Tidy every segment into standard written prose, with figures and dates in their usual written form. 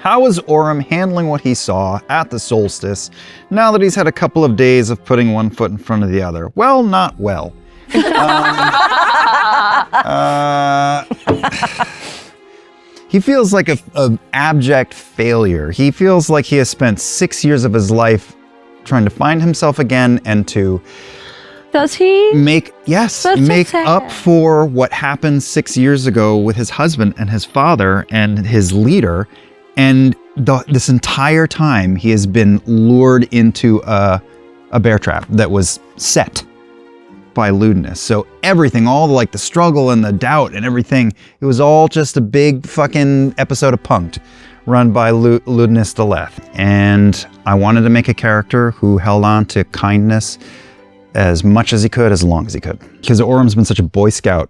How is Orym handling what he saw at the solstice now that he's had a couple of days of putting one foot in front of the other? Well, not well. He feels like an abject failure. He feels like he has spent 6 years of his life trying to find himself again and to Does he? make up for what happened 6 years ago with his husband and his father and his leader. And this entire time he has been lured into a bear trap that was set by lewdness. So everything, all the struggle and the doubt and everything, it was all just a big fucking episode of Punk'd run by lewdness Deleth. And I wanted to make a character who held on to kindness as much as he could, as long as he could. Because Orym's been such a Boy Scout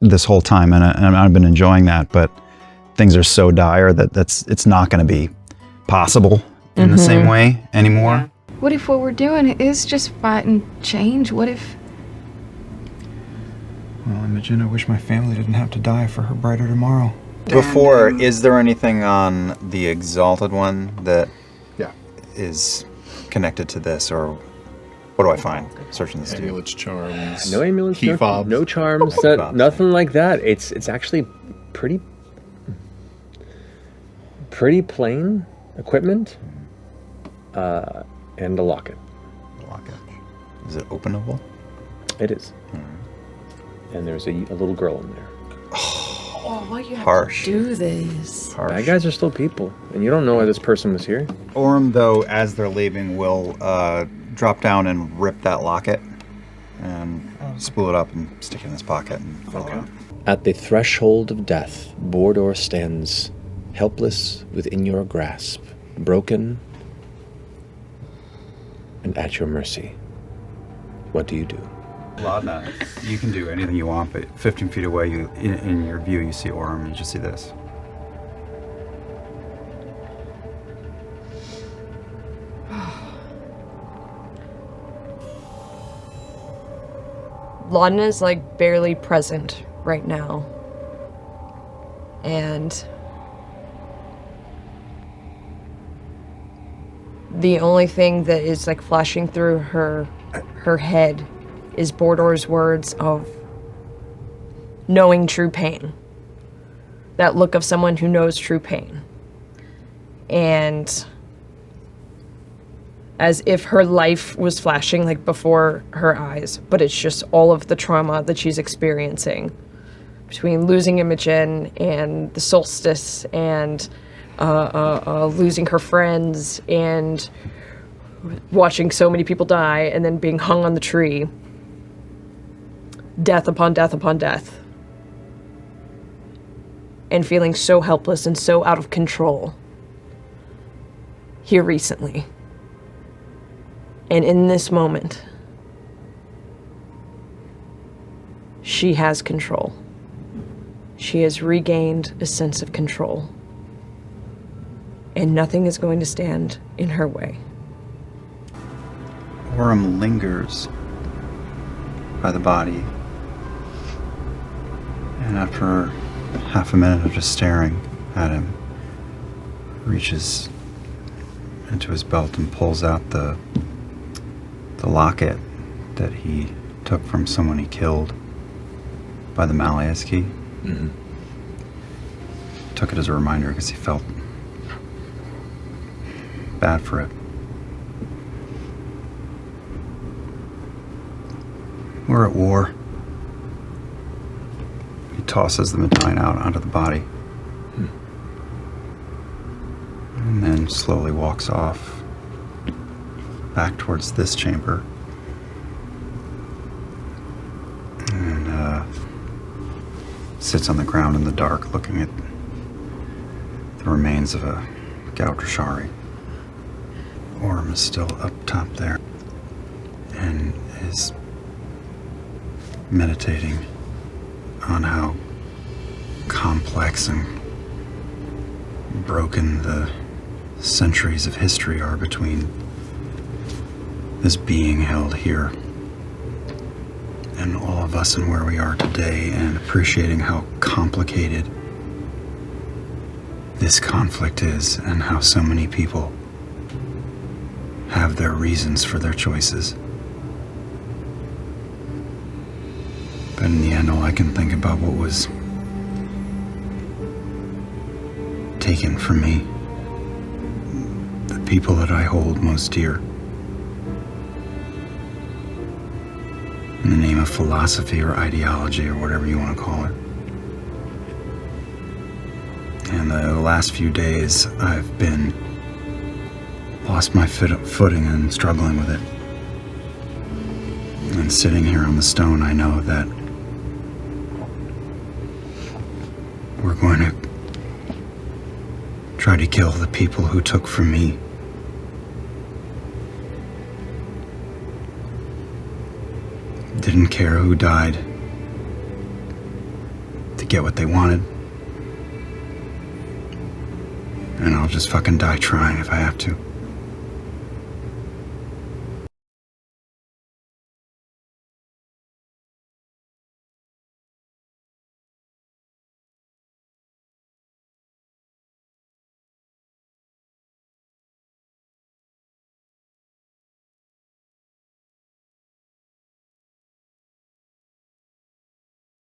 this whole time, and I've been enjoying that, but things are so dire that it's not going to be possible in the same way anymore. What if what we're doing is just fighting change? What if... Well, Imogen, I wish my family didn't have to die for her brighter tomorrow. Before, is there anything on the Exalted one that is connected to this, or what do I find searching this? Amulets, charms, No amulets, key fobs. no charms, nothing like that. It's actually pretty plain equipment, and a locket. Locket. Is it openable? It is. And there's a little girl in there. Oh, why do you have Harsh. to do this? Harsh. Bad guys are still people, and you don't know why this person was here. Orym, though, as they're leaving, will drop down and rip that locket and spool it up and stick it in his pocket and follow out. At the threshold of death, Bordor stands helpless within your grasp, broken and at your mercy. What do you do? Laudna, you can do anything you want, but 15 feet away, in your view, you see Orym, and you just see this. Laudna's barely present right now. And the only thing that is flashing through her head is Bordor's words of knowing true pain. That look of someone who knows true pain. And as if her life was flashing before her eyes, but it's just all of the trauma that she's experiencing between losing Imogen and the solstice and losing her friends and watching so many people die and then being hung on the tree. Death upon death upon death. And feeling so helpless and so out of control here recently. And in this moment, she has control. She has regained a sense of control. And nothing is going to stand in her way. Orym lingers by the body. And after half a minute of just staring at him, reaches into his belt and pulls out the locket that he took from someone he killed by the Malleus key. Mm-hmm. Took it as a reminder because he felt bad for it. We're at war. He tosses the medallion out onto the body. And then slowly walks off back towards this chamber. And sits on the ground in the dark looking at the remains of a Gautrashari. Orym is still up top there and is meditating on how complex and broken the centuries of history are between this being held here and all of us and where we are today, and appreciating how complicated this conflict is and how so many people have their reasons for their choices. But in the end, all I can think about what was taken from me, the people that I hold most dear, in the name of philosophy or ideology or whatever you want to call it. And the last few days, I've been lost my footing and struggling with it. And sitting here on the stone, I know that we're going to try to kill the people who took from me. Didn't care who died to get what they wanted. And I'll just fucking die trying if I have to.